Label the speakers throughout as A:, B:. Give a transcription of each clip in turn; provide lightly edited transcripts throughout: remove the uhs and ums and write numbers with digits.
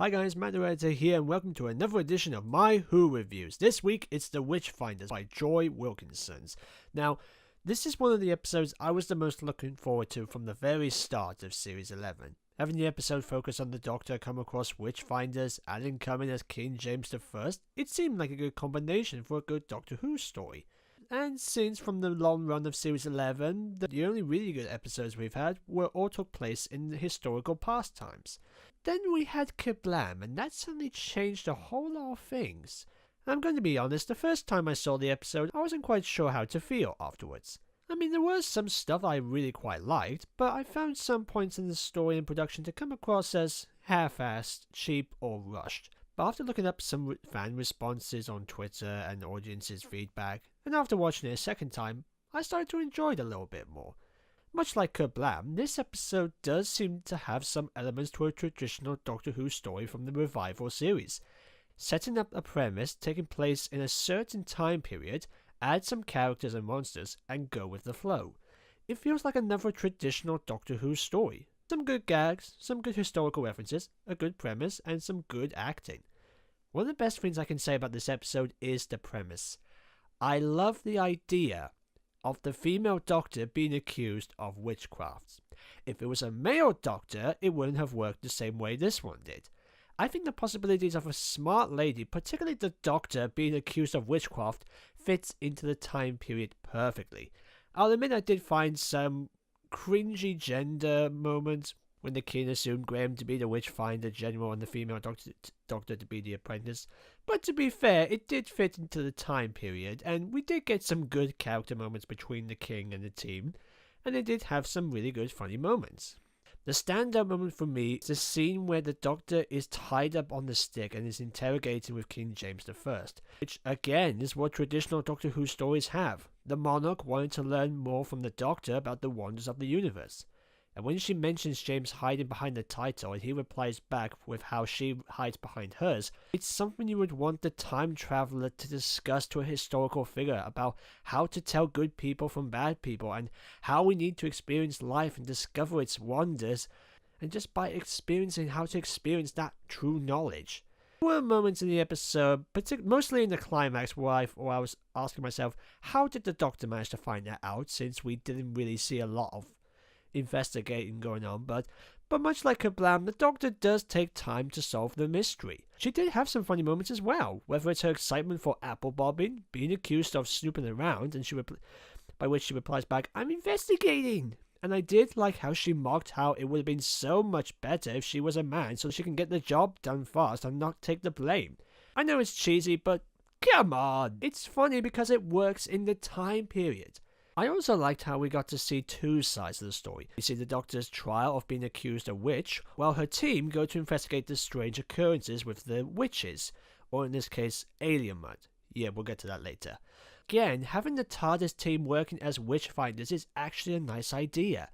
A: Hi guys, Matt the Editor here and welcome to another edition of my Who Reviews. This week it's The Witchfinders by Joy Wilkinsons. Now, this is one of the episodes I was the most looking forward to from the very start of Series 11. Having the episode focus on the Doctor come across Witchfinders, Alan coming as King James I, it seemed like a good combination for a good Doctor Who story. And since from the long run of Series 11, the only really good episodes we've had all took place in the historical past times. Then we had Kablam, and that suddenly changed a whole lot of things. And I'm going to be honest, the first time I saw the episode, I wasn't quite sure how to feel afterwards. I mean, there was some stuff I really quite liked, but I found some points in the story and production to come across as half-assed, cheap, or rushed. But after looking up some fan responses on Twitter and audience's feedback, and after watching it a second time, I started to enjoy it a little bit more. Much like Kablam, this episode does seem to have some elements to a traditional Doctor Who story from the revival series. Setting up a premise taking place in a certain time period, add some characters and monsters, and go with the flow. It feels like another traditional Doctor Who story. Some good gags, some good historical references, a good premise, and some good acting. One of the best things I can say about this episode is the premise. I love the idea of the female Doctor being accused of witchcraft. If it was a male Doctor, it wouldn't have worked the same way this one did. I think the possibilities of a smart lady, particularly the Doctor, being accused of witchcraft fits into the time period perfectly. I'll admit I did find some cringy gender moments when the king assumed Graham to be the Witchfinder General and the female doctor to be the apprentice. But to be fair, it did fit into the time period, and we did get some good character moments between the king and the team, and it did have some really good funny moments. The standout moment for me is the scene where the Doctor is tied up on the stick and is interrogating with King James I, which again is what traditional Doctor Who stories have. The monarch wanting to learn more from the Doctor about the wonders of the universe. And when she mentions James hiding behind the title and he replies back with how she hides behind hers, it's something you would want the time traveler to discuss to a historical figure about how to tell good people from bad people and how we need to experience life and discover its wonders, and just by experiencing how to experience that true knowledge. There were moments in the episode, mostly in the climax, where I was asking myself, how did the Doctor manage to find that out, since we didn't really see a lot of investigating going on, but much like Kablam, the Doctor does take time to solve the mystery. She did have some funny moments as well, whether it's her excitement for apple bobbing, being accused of snooping around, and by which she replies back, "I'm investigating!" And I did like how she mocked how it would have been so much better if she was a man so she can get the job done fast and not take the blame. I know it's cheesy, but come on! It's funny because it works in the time period. I also liked how we got to see two sides of the story. We see the Doctor's trial of being accused of witch, while her team go to investigate the strange occurrences with the witches, or in this case, alien mud. Yeah, we'll get to that later. Again, having the TARDIS team working as Witchfinders is actually a nice idea.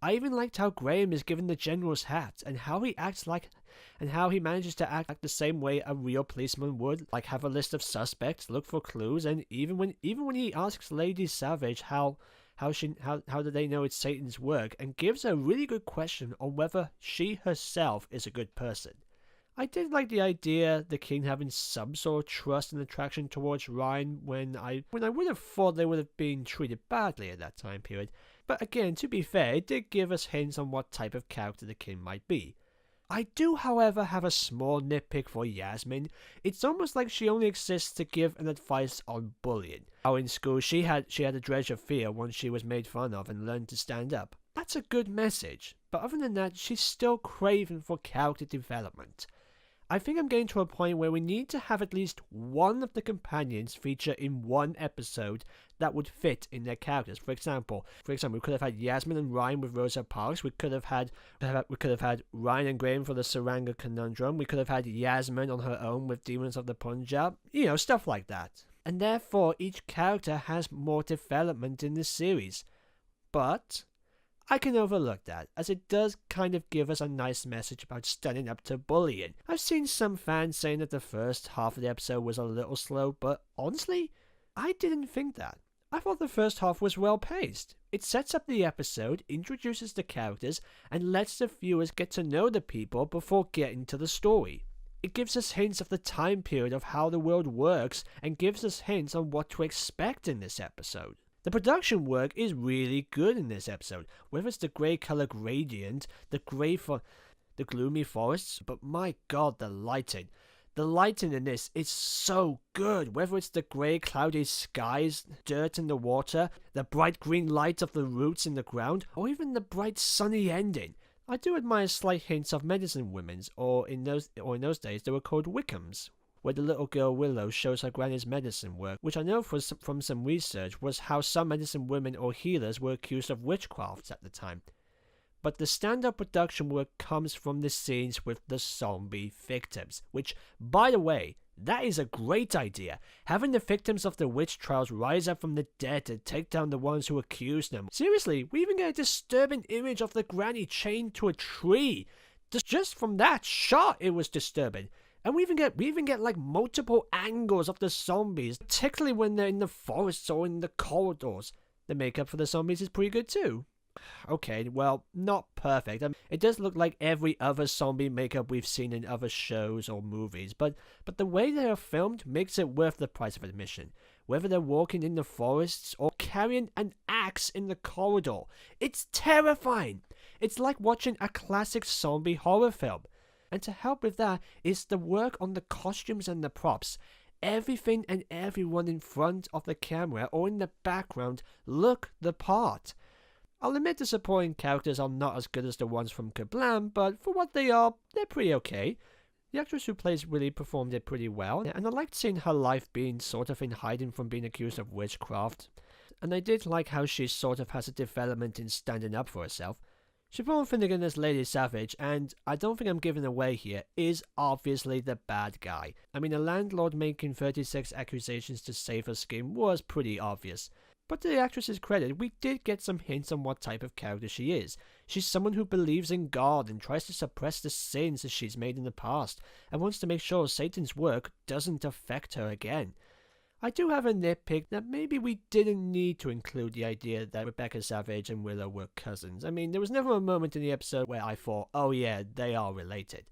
A: I even liked how Graham is given the General's hat, and how he manages to act the same way a real policeman would, like have a list of suspects, look for clues, and even when he asks Lady Savage how do they know it's Satan's work, and gives a really good question on whether she herself is a good person. I did like the idea the king having some sort of trust and attraction towards Ryan when I would have thought they would have been treated badly at that time period. But again, to be fair, it did give us hints on what type of character the king might be. I do, however, have a small nitpick for Yasmin. It's almost like she only exists to give an advice on bullying. How in school she had a dredge of fear once she was made fun of and learned to stand up. That's a good message, but other than that, she's still craving for character development. I think I'm getting to a point where we need to have at least one of the companions feature in one episode that would fit in their characters. For example, we could have had Yasmin and Ryan with Rosa Parks. We could have had Ryan and Graham for the Saranga Conundrum. We could have had Yasmin on her own with Demons of the Punjab. Stuff like that. And therefore, each character has more development in the series. But I can overlook that, as it does kind of give us a nice message about standing up to bullying. I've seen some fans saying that the first half of the episode was a little slow, but honestly, I didn't think that. I thought the first half was well paced. It sets up the episode, introduces the characters, and lets the viewers get to know the people before getting to the story. It gives us hints of the time period of how the world works and gives us hints on what to expect in this episode. The production work is really good in this episode, whether it's the grey color gradient, the gloomy forests, but my god, the lighting. The lighting in this is so good, whether it's the grey cloudy skies, dirt in the water, the bright green light of the roots in the ground, or even the bright sunny ending. I do admire slight hints of medicine women's, or in those days they were called Wiccans, where the little girl Willow shows her granny's medicine work, which I know from some research was how some medicine women or healers were accused of witchcrafts at the time. But the stand-up production work comes from the scenes with the zombie victims, which, by the way, that is a great idea. Having the victims of the witch trials rise up from the dead to take down the ones who accused them. Seriously, we even get a disturbing image of the granny chained to a tree. Just from that shot, it was disturbing. And we even get like multiple angles of the zombies, particularly when they're in the forests or in the corridors. The makeup for the zombies is pretty good too. Okay, well, not perfect. It does look like every other zombie makeup we've seen in other shows or movies, but the way they are filmed makes it worth the price of admission. Whether they're walking in the forests or carrying an axe in the corridor, it's terrifying. It's like watching a classic zombie horror film. And to help with that is the work on the costumes and the props. Everything and everyone in front of the camera or in the background look the part. I'll admit the supporting characters are not as good as the ones from Kablam, but for what they are, they're pretty okay. The actress who plays Willie performed it pretty well, and I liked seeing her life being sort of in hiding from being accused of witchcraft. And I did like how she sort of has a development in standing up for herself. Siobhan Finnegan as Lady Savage, and I don't think I'm giving away here, is obviously the bad guy. I mean, a landlord making 36 accusations to save her skin was pretty obvious. But to the actress's credit, we did get some hints on what type of character she is. She's someone who believes in God and tries to suppress the sins that she's made in the past, and wants to make sure Satan's work doesn't affect her again. I do have a nitpick that maybe we didn't need to include the idea that Rebecca Savage and Willow were cousins. I mean, there was never a moment in the episode where I thought, oh yeah, they are related.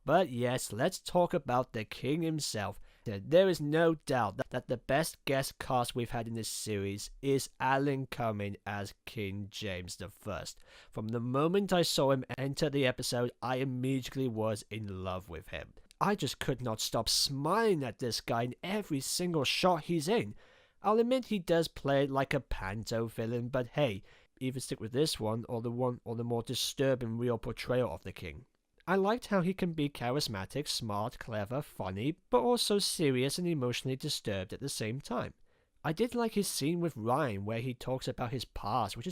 A: But yes, let's talk about the king himself. There is no doubt that the best guest cast we've had in this series is Alan Cumming as King James I. From the moment I saw him enter the episode, I immediately was in love with him. I just could not stop smiling at this guy in every single shot he's in. I'll admit he does play like a panto villain, but hey, either stick with this one or the more disturbing real portrayal of the king. I liked how he can be charismatic, smart, clever, funny, but also serious and emotionally disturbed at the same time. I did like his scene with Ryan where he talks about his past, which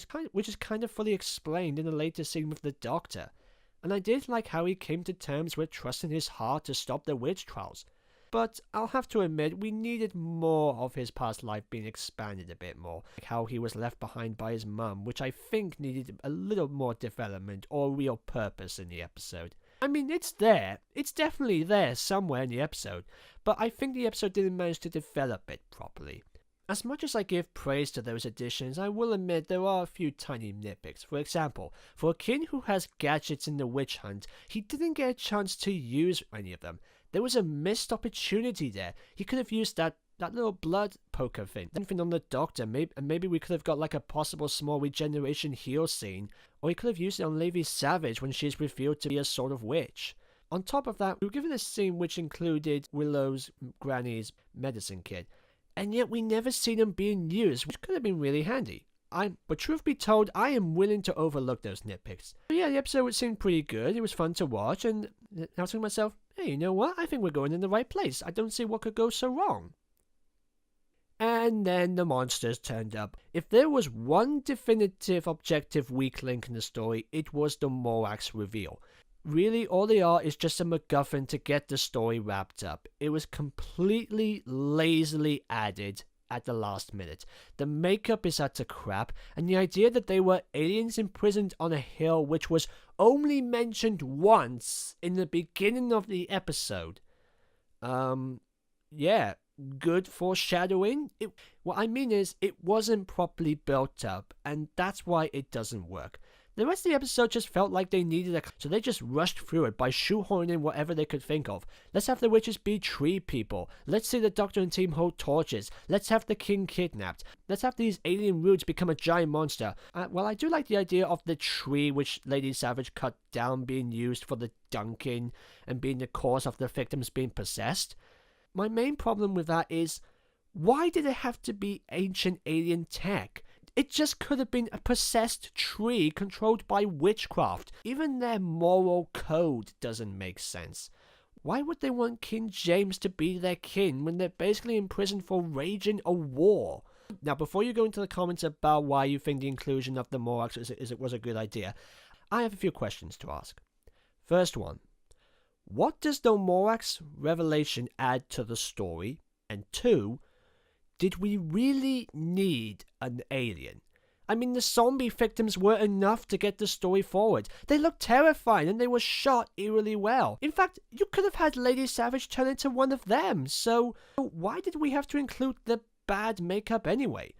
A: is kind of fully explained in the later scene with the Doctor. And I did like how he came to terms with trusting his heart to stop the witch trials. But I'll have to admit, we needed more of his past life being expanded a bit more. Like how he was left behind by his mum, which I think needed a little more development or real purpose in the episode. I mean, it's there. It's definitely there somewhere in the episode, but I think the episode didn't manage to develop it properly. As much as I give praise to those additions, I will admit there are a few tiny nitpicks. For example, for a king who has gadgets in the witch hunt, he didn't get a chance to use any of them. There was a missed opportunity there. He could have used that little blood poker thing. Something on the Doctor, maybe we could have got like a possible small regeneration heal scene, or he could have used it on Lady Savage when she's revealed to be a sort of witch. On top of that, we were given a scene which included Willow's granny's medicine kit, and yet we never seen them being used, which could have been really handy. But truth be told, I am willing to overlook those nitpicks. So yeah, the episode seemed pretty good. It was fun to watch, and I was thinking to myself, hey, you know what? I think we're going in the right place. I don't see what could go so wrong. And then the monsters turned up. If there was one definitive objective weak link in the story, it was the Morax reveal. Really, all they are is just a MacGuffin to get the story wrapped up. It was completely lazily added at the last minute. The makeup is utter crap, and the idea that they were aliens imprisoned on a hill which was only mentioned once in the beginning of the episode. Yeah. Good foreshadowing. What I mean is, it wasn't properly built up, and that's why it doesn't work. The rest of the episode just felt like they needed a... So they just rushed through it by shoehorning in whatever they could think of. Let's have the witches be tree people. Let's see the Doctor and team hold torches. Let's have the king kidnapped. Let's have these alien roots become a giant monster. Well, I do like the idea of the tree which Lady Savage cut down being used for the dunking and being the cause of the victims being possessed. My main problem with that is, why did it have to be ancient alien tech? It just could have been a possessed tree controlled by witchcraft. Even their moral code doesn't make sense. Why would they want King James to be their king when they're basically imprisoned for raging a war? Now, before you go into the comments about why you think the inclusion of the Morlocks was a good idea, I have a few questions to ask. First one, what does the Morlocks revelation add to the story? And two, did we really need an alien? I mean, the zombie victims were enough to get the story forward. They looked terrifying and they were shot eerily well. In fact, you could have had Lady Savage turn into one of them. So why did we have to include the bad makeup anyway?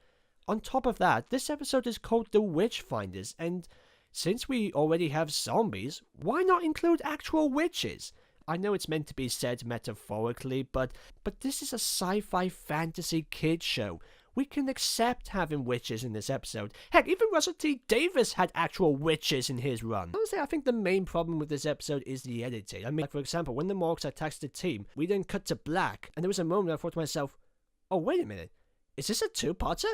A: On top of that, this episode is called The Witchfinders, and since we already have zombies, why not include actual witches? I know it's meant to be said metaphorically, but this is a sci-fi fantasy kids show. We can accept having witches in this episode. Heck, even Russell T Davies had actual witches in his run. Honestly, I think the main problem with this episode is the editing. I mean, like, for example, when the Morlocks attacked the team, we then cut to black, and there was a moment I thought to myself, oh, wait a minute, is this a two-parter?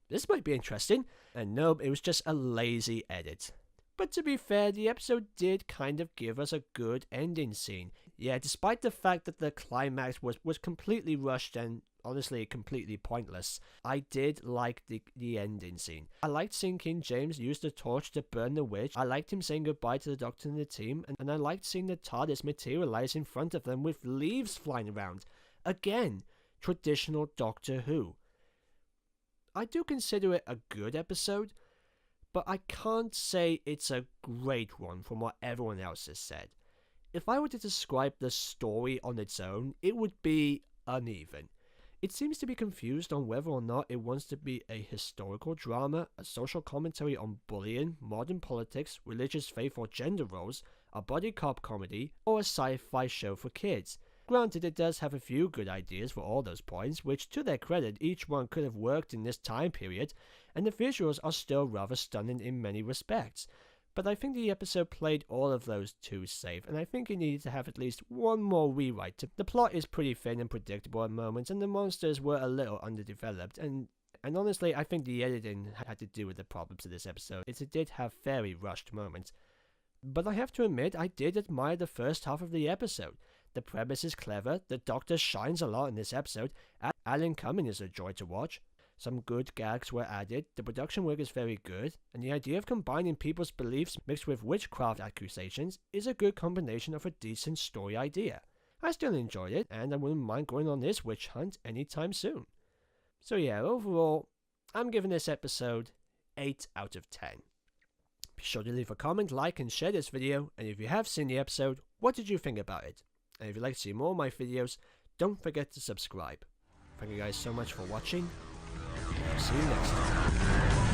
A: This might be interesting. And nope, it was just a lazy edit. But to be fair, the episode did kind of give us a good ending scene. Yeah, despite the fact that the climax was completely rushed and honestly completely pointless, I did like the ending scene. I liked seeing King James use the torch to burn the witch. I liked him saying goodbye to the Doctor and the team, and I liked seeing the TARDIS materialize in front of them with leaves flying around. Again, traditional Doctor Who. I do consider it a good episode, but I can't say it's a great one from what everyone else has said. If I were to describe the story on its own, it would be uneven. It seems to be confused on whether or not it wants to be a historical drama, a social commentary on bullying, modern politics, religious faith or gender roles, a buddy cop comedy, or a sci-fi show for kids. Granted, it does have a few good ideas for all those points, which, to their credit, each one could have worked in this time period, and the visuals are still rather stunning in many respects. But I think the episode played all of those too safe, and I think it needed to have at least one more rewrite. The plot is pretty thin and predictable at moments, and the monsters were a little underdeveloped, and honestly, I think the editing had to do with the problems of this episode. It did have very rushed moments. But I have to admit, I did admire the first half of the episode. The premise is clever, the Doctor shines a lot in this episode, Alan Cumming is a joy to watch, some good gags were added, the production work is very good, and the idea of combining people's beliefs mixed with witchcraft accusations is a good combination of a decent story idea. I still enjoyed it, and I wouldn't mind going on this witch hunt anytime soon. So yeah, overall, I'm giving this episode 8 out of 10. Be sure to leave a comment, like, and share this video, and if you have seen the episode, what did you think about it? And if you'd like to see more of my videos, don't forget to subscribe. Thank you guys so much for watching, and I'll see you next time.